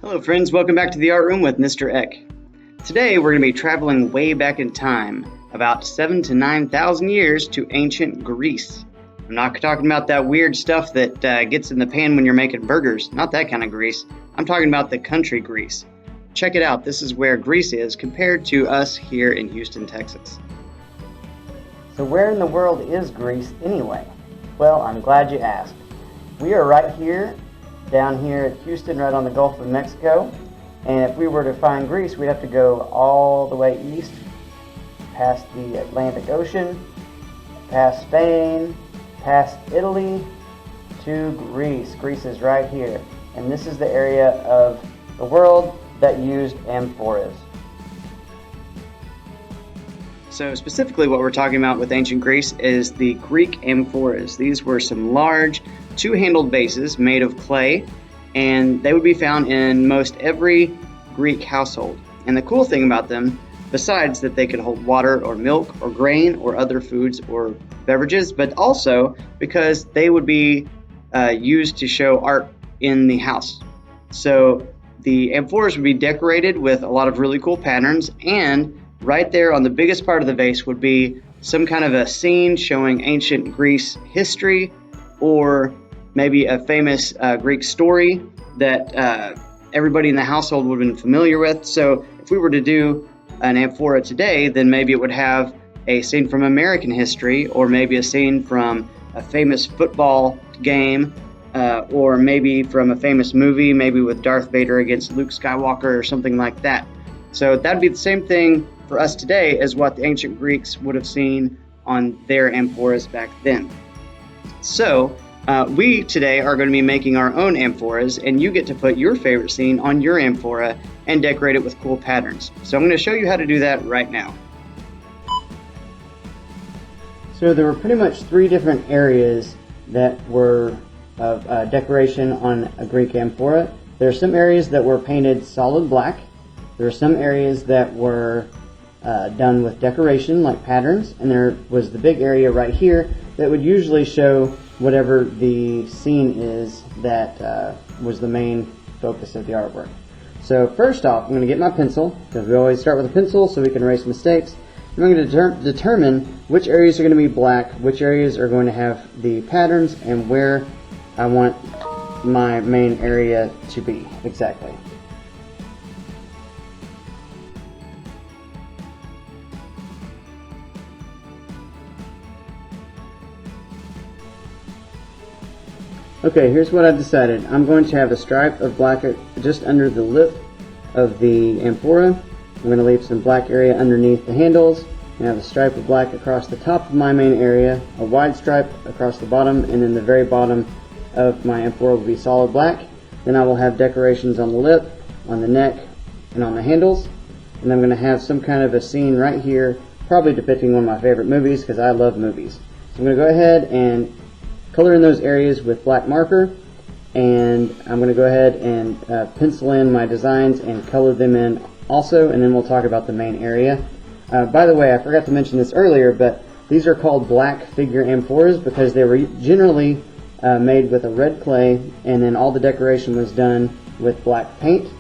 Hello friends, welcome back to the Art Room with Mr. Eck. Today we're going to be traveling way back in time, about 7,000 to 9,000 years to ancient Greece. I'm not talking about that weird stuff that gets in the pan when you're making burgers, not that kind of Greece. I'm talking about the country Greece. Check it out, this is where Greece is compared to us here in Houston, Texas. So where in the world is Greece anyway? Well, I'm glad you asked. We are right here, down here at Houston, right on the Gulf of Mexico. And if we were to find Greece, we'd have to go all the way east, past the Atlantic Ocean, past Spain, past Italy, to Greece. Greece is right here. And this is the area of the world that used amphoras. So specifically what we're talking about with ancient Greece is the Greek amphoras. These were some large two-handled vases made of clay, and they would be found in most every Greek household. And the cool thing about them, besides that they could hold water or milk or grain or other foods or beverages, but also because they would be used to show art in the house. So the amphoras would be decorated with a lot of really cool patterns, and right there on the biggest part of the vase would be some kind of a scene showing ancient Greece history, or maybe a famous Greek story that everybody in the household would have been familiar with. So if we were to do an amphora today, then maybe it would have a scene from American history, or maybe a scene from a famous football game, or maybe from a famous movie, maybe with Darth Vader against Luke Skywalker or something like that. So that'd be the same thing for us today as what the ancient Greeks would have seen on their amphoras back then. So we today are going to be making our own amphoras, and you get to put your favorite scene on your amphora and decorate it with cool patterns. So I'm going to show you how to do that right now. So there were pretty much three different areas that were of decoration on a Greek amphora. There are some areas that were painted solid black. There are some areas that were done with decoration like patterns, and there was the big area right here that would usually show whatever the scene is that was the main focus of the artwork. So first off, I'm going to get my pencil, because we always start with a pencil so we can erase mistakes. And I'm going to determine which areas are going to be black, which areas are going to have the patterns, and where I want my main area to be exactly. Okay, here's what I've decided. I'm going to have a stripe of black just under the lip of the amphora. I'm going to leave some black area underneath the handles, and have a stripe of black across the top of my main area, a wide stripe across the bottom, and then the very bottom of my amphora will be solid black. Then I will have decorations on the lip, on the neck, and on the handles. And I'm going to have some kind of a scene right here, probably depicting one of my favorite movies, because I love movies. So I'm going to go ahead and color in those areas with black marker, and I'm going to go ahead and pencil in my designs and color them in also, and then we'll talk about the main area. By the way, I forgot to mention this earlier, but these are called black figure amphoras because they were generally made with a red clay, and then all the decoration was done with black paint,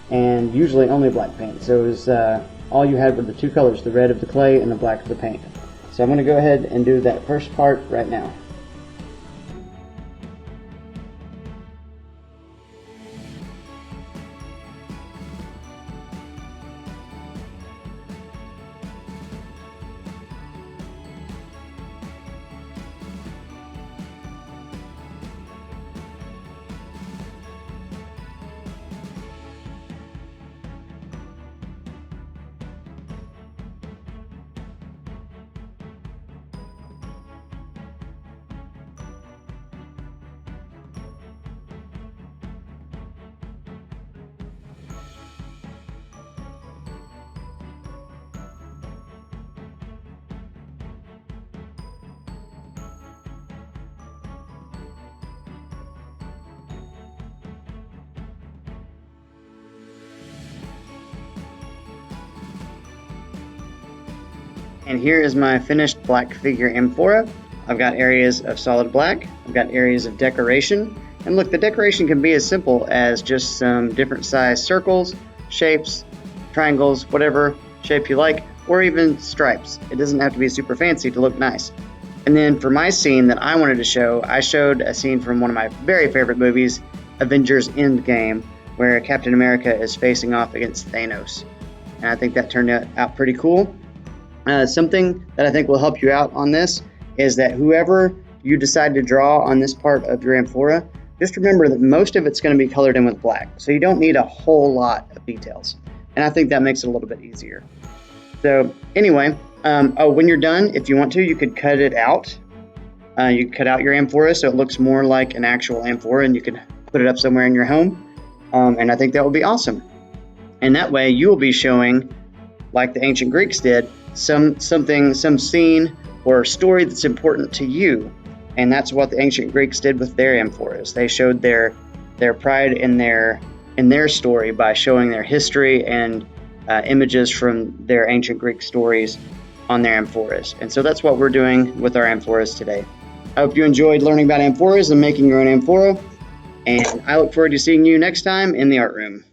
and usually only black paint. So it was all you had were the two colors, the red of the clay and the black of the paint. So I'm going to go ahead and do that first part right now. And here is my finished black figure amphora. I've got areas of solid black, I've got areas of decoration, And look, the decoration can be as simple as just some different size circles, shapes, triangles, whatever shape you like, or even stripes. It doesn't have to be super fancy to look nice. And then for my scene that I wanted to show, I showed a scene from one of my very favorite movies, Avengers Endgame, where Captain America is facing off against Thanos. And I think that turned out pretty cool. Something that I think will help you out on this is that whoever you decide to draw on this part of your amphora, just remember that most of it's going to be colored in with black, so you don't need a whole lot of details. And I think that makes it a little bit easier. So anyway, when you're done, if you want to, you could cut it out. You could cut out your amphora so it looks more like an actual amphora, and you could put it up somewhere in your home. And I think that would be awesome. And that way you will be showing, like the ancient Greeks did, some scene or story that's important to you. And that's what the ancient Greeks did with their amphoras. They showed their pride in their story by showing their history and images from their ancient Greek stories on their amphoras. And so that's what we're doing with our amphoras today. I hope you enjoyed learning about amphoras and making your own amphora. And I look forward to seeing you next time in the art room.